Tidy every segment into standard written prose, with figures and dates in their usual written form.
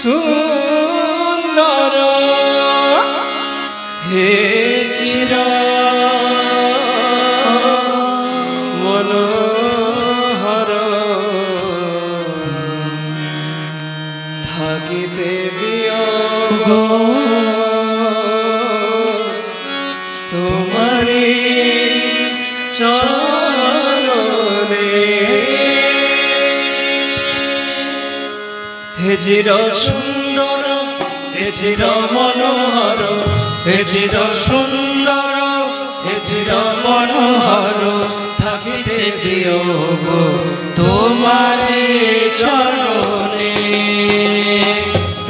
সুন্দর হে চির মনোহর থাকিতে দিও গো তোমারি চরণে হে চির সুন্দর হে চির মনোহর হে চির সুন্দর হে চির মনোহর থাকিতে দিও গো তোমারি চরণে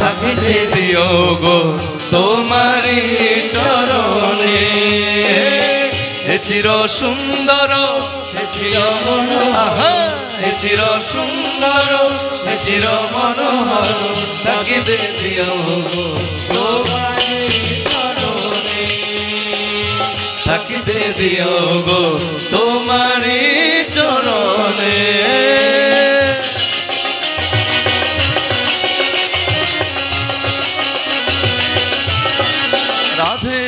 থাকিতে দিও গো তোমারি চরণে হে চির সুন্দর হে চির মনোহর হে চির সুন্দর হে চির মনোহর থাকিতে দিও গো তোমারি চরণে থাকিতে দিও গো তোমারি চরণে রাধে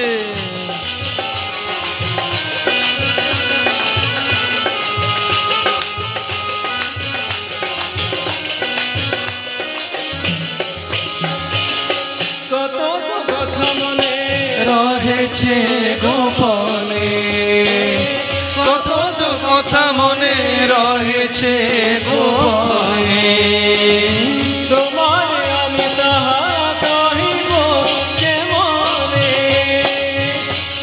কত কথা মনে রয়েছে গোপনে কত কথা মনে রয়েছে গোপনে তোমার আমি তাহা কহিব কেমনে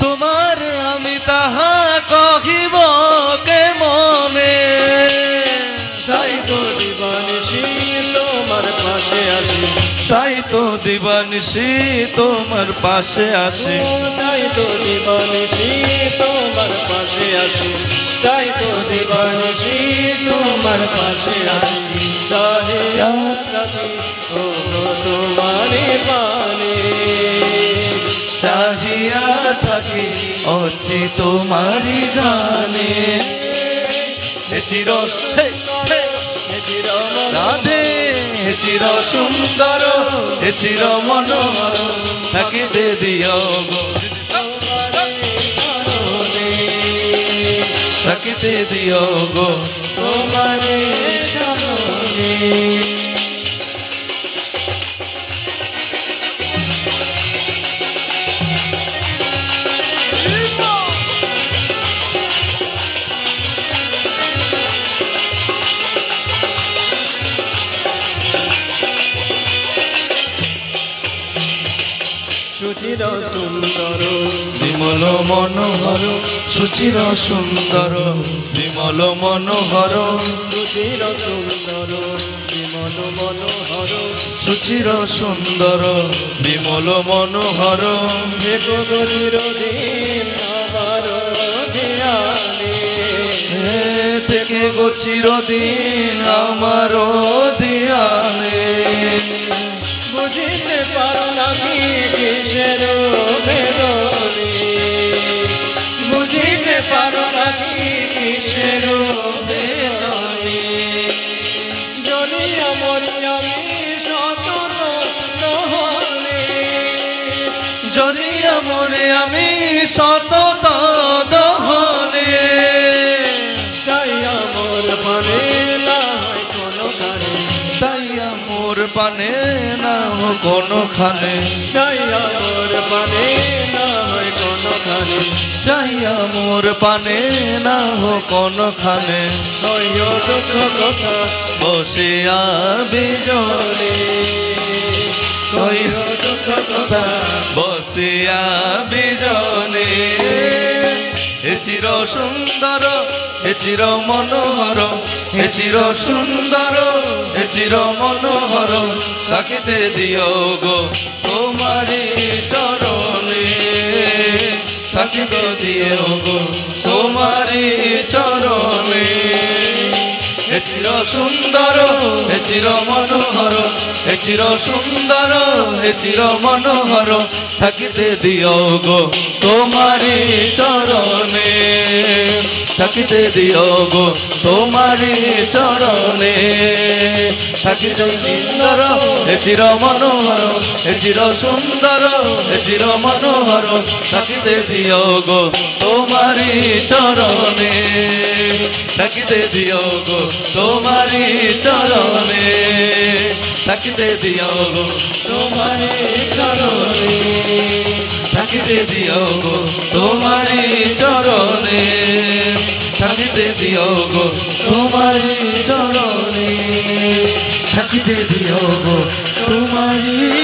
তোমার আমি তাহা কহিব কেমনে তাই তো দিবানিশি তোমার পাশে আছি তাই তো দিবানিশি তোমার পাশে আসে তাই তো দিবানিশি তোমার পাশে আছি তাই তো দিবানিশি তোমার পাশে আছি চাহিয়া থাকি ও তোমারি পানে চাহিয়া থাকি অছি তোমারি গানে হে চির রাধে হে চির সুন্দর হে চির মনোহর থাকিতে দিও গো থাকিতে দিও গো তোমারে চরণে সুচির সুন্দর বিমল মনোহর সুচির সুন্দর বিমল মনোহর সুচির সুন্দর বিমল মনোহর সুচির সুন্দর বিমল মনোহর হে গগনির দিন আমার ধ্যানে থেকে গো চিরদিন আমার ধ্যানে বুঝিতে পারো না কি কিসের বেদনে বুঝিতে পারো না কি কিসের বেদনে জনিয়া মরি আমি সতত দহনে জনিয়া মরে আমি সতত দহনে চাই আমার পানে না হয় কোনো কারে তাই মোর পানে না হো কোনো খানে চাইয়া মোর পানে না হয় কোনো খানে চাইয়া মোর পানে না হো কোনো খানে হইও দুঃখ কথা বসিয়া বিজনে হইও দুঃখ কথা বসিয়া বিজনে হে চির সুন্দর হে চির মনোহর হে চির সুন্দর হে চির মনোহর থাকিতে দিও গো তোমারি চরণে থাকিতে দিও গো তোমারি চরণে হে চির সুন্দর হে চির মনোহর হে চির সুন্দর হে চির মনোহর থাকিতে দিও গো তোমারি চরণে থাকিতে দিও গো তোমারি চরণে থাকিতে সুন্দর হে চির মনোহর হে চির সুন্দর হে চির মনোহর থাকিতে দিও গো তোমারি চরণে থাকিতে দিও গো তোমারি চরণে থাকিতে দিও গো তোমারি চরণে থাকিতে দিও গো তোমারি চরণে থাকিতে দিও গো তোমারি চরণে থাকিতে দিও গো তোমারি